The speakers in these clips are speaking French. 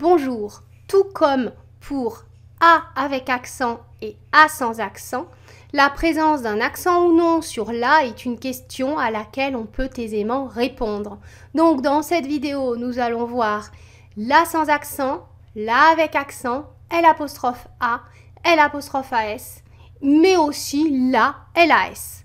Bonjour, tout comme pour A avec accent et A sans accent, la présence d'un accent ou non sur la est une question à laquelle on peut aisément répondre. Donc dans cette vidéo, nous allons voir la sans accent, la avec accent, L'AS, L'AS, mais aussi la LAS.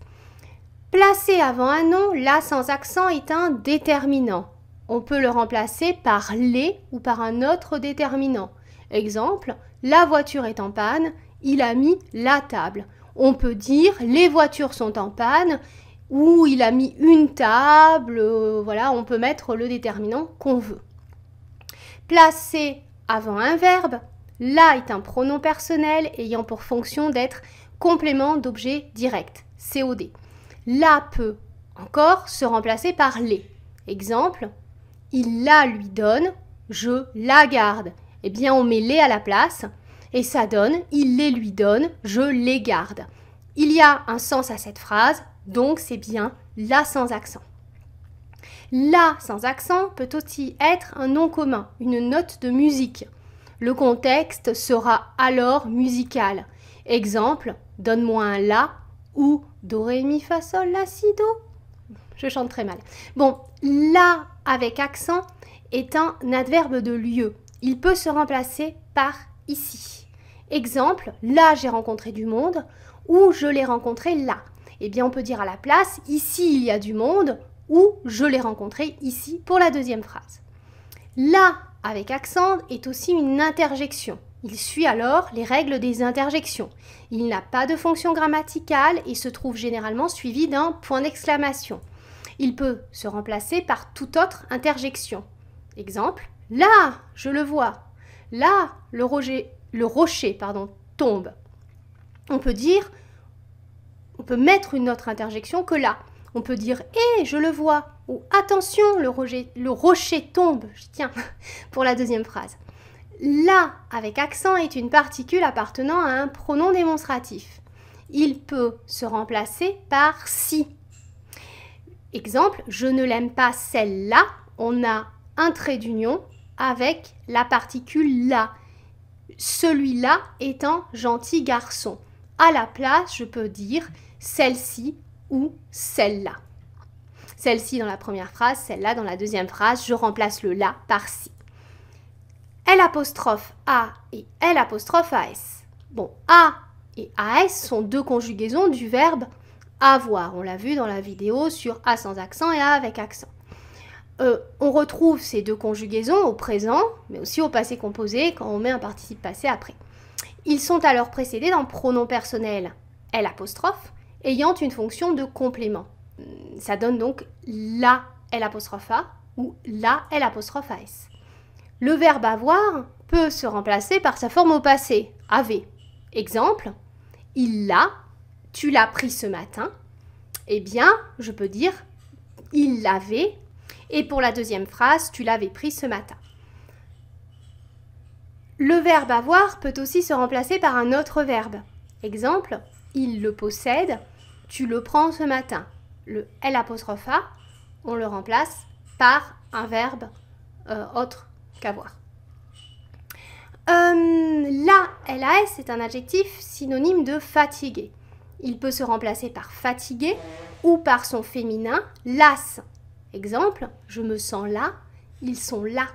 Placé avant un nom, la sans accent est un déterminant. On peut le remplacer par les ou par un autre déterminant. Exemple, la voiture est en panne, il a mis la table. On peut dire les voitures sont en panne ou il a mis une table. Voilà, on peut mettre le déterminant qu'on veut. Placé avant un verbe, la est un pronom personnel ayant pour fonction d'être complément d'objet direct, COD. La peut encore se remplacer par les. Exemple, il la lui donne, je la garde. Eh bien, on met les à la place et ça donne il les lui donne, je les garde. Il y a un sens à cette phrase, donc c'est bien la sans accent. La sans accent peut aussi être un nom commun, une note de musique. Le contexte sera alors musical. Exemple, donne-moi un la ou do, ré, mi, fa, sol, la, si, do. Je chante très mal. Bon, la avec accent est un adverbe de lieu. Il peut se remplacer par ici. Exemple, là j'ai rencontré du monde ou je l'ai rencontré là. Eh bien on peut dire à la place, ici il y a du monde ou je l'ai rencontré ici pour la deuxième phrase. Là avec accent est aussi une interjection. Il suit alors les règles des interjections. Il n'a pas de fonction grammaticale et se trouve généralement suivi d'un point d'exclamation. Il peut se remplacer par toute autre interjection. Exemple, là, je le vois. Là, le rocher tombe. On peut mettre une autre interjection que là. On peut dire hé, je le vois ou attention, le rocher tombe. Tiens, pour la deuxième phrase. La avec accent est une particule appartenant à un pronom démonstratif. Il peut se remplacer par si. Exemple, je ne l'aime pas celle-là. On a un trait d'union avec la particule là. Celui-là est un gentil garçon. À la place, je peux dire celle-ci ou celle-là. Celle-ci dans la première phrase, celle-là dans la deuxième phrase, je remplace le là par si. L'A et L'AS. Bon, A et AS sont deux conjugaisons du verbe avoir. On l'a vu dans la vidéo sur A sans accent et A avec accent. On retrouve ces deux conjugaisons au présent, mais aussi au passé composé quand on met un participe passé après. Ils sont alors précédés d'un pronom personnel L', ayant une fonction de complément. Ça donne donc la L'A ou la L'AS. Le verbe avoir peut se remplacer par sa forme au passé, avait. Exemple, il l'a, tu l'as pris ce matin. Eh bien, je peux dire il l'avait. Et pour la deuxième phrase, tu l'avais pris ce matin. Le verbe avoir peut aussi se remplacer par un autre verbe. Exemple, il le possède, tu le prends ce matin. Le L'A, on le remplace par un verbe autre qu'avoir. La LAS est un adjectif synonyme de fatigué. Il peut se remplacer par fatigué ou par son féminin las. Exemple, je me sens là, ils sont là.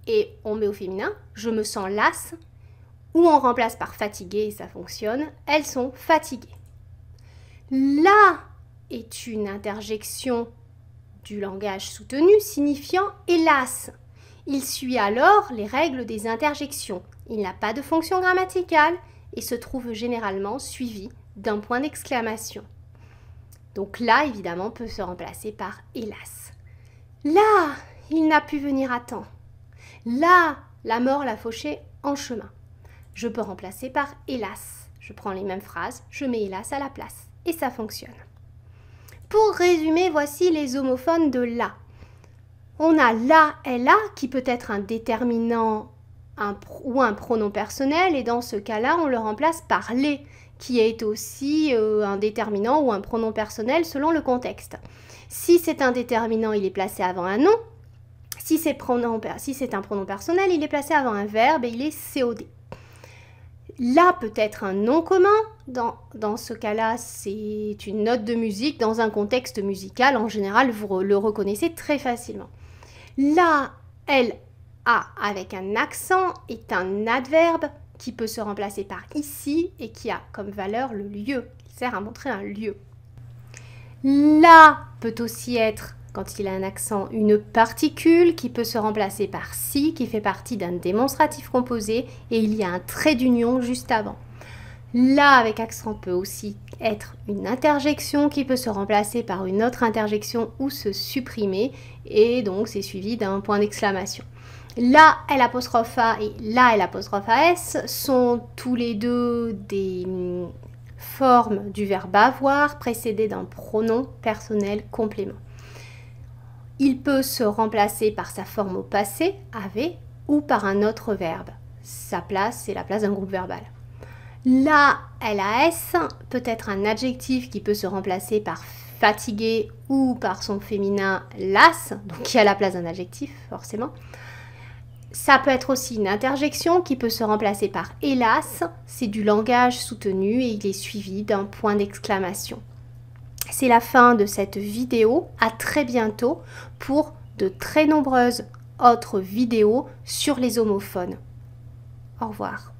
Et on met au féminin, je me sens lasse, ou on remplace par fatigué et ça fonctionne, elles sont fatiguées. La est une interjection du langage soutenu signifiant hélas. Il suit alors les règles des interjections. Il n'a pas de fonction grammaticale et se trouve généralement suivi d'un point d'exclamation. Donc là, évidemment, peut se remplacer par hélas. Là, il n'a pu venir à temps. Là, la mort l'a fauché en chemin. Je peux remplacer par hélas. Je prends les mêmes phrases, je mets hélas à la place et ça fonctionne. Pour résumer, voici les homophones de la. On a la, LA qui peut être un déterminant ou un pronom personnel et dans ce cas-là, on le remplace par les qui est aussi un déterminant ou un pronom personnel selon le contexte. Si c'est un déterminant, il est placé avant un nom. Si c'est un pronom personnel, il est placé avant un verbe et il est COD. Là peut être un nom commun. Dans ce cas-là, c'est une note de musique dans un contexte musical. En général, vous le reconnaissez très facilement. Là, LA avec un accent est un adverbe qui peut se remplacer par ici et qui a comme valeur le lieu. Il sert à montrer un lieu. Là peut aussi être, quand il a un accent, une particule qui peut se remplacer par si, qui fait partie d'un démonstratif composé, et il y a un trait d'union juste avant. Là avec accent peut aussi être une interjection qui peut se remplacer par une autre interjection ou se supprimer, et donc c'est suivi d'un point d'exclamation. Là, L'A et là, L'AS sont tous les deux des formes du verbe avoir précédées d'un pronom personnel complément. Il peut se remplacer par sa forme au passé, avait, ou par un autre verbe. Sa place, c'est la place d'un groupe verbal. Là, LAS peut être un adjectif qui peut se remplacer par fatigué ou par son féminin las, donc qui a la place d'un adjectif, forcément. Ça peut être aussi une interjection qui peut se remplacer par hélas, c'est du langage soutenu et il est suivi d'un point d'exclamation. C'est la fin de cette vidéo, à très bientôt pour de très nombreuses autres vidéos sur les homophones. Au revoir.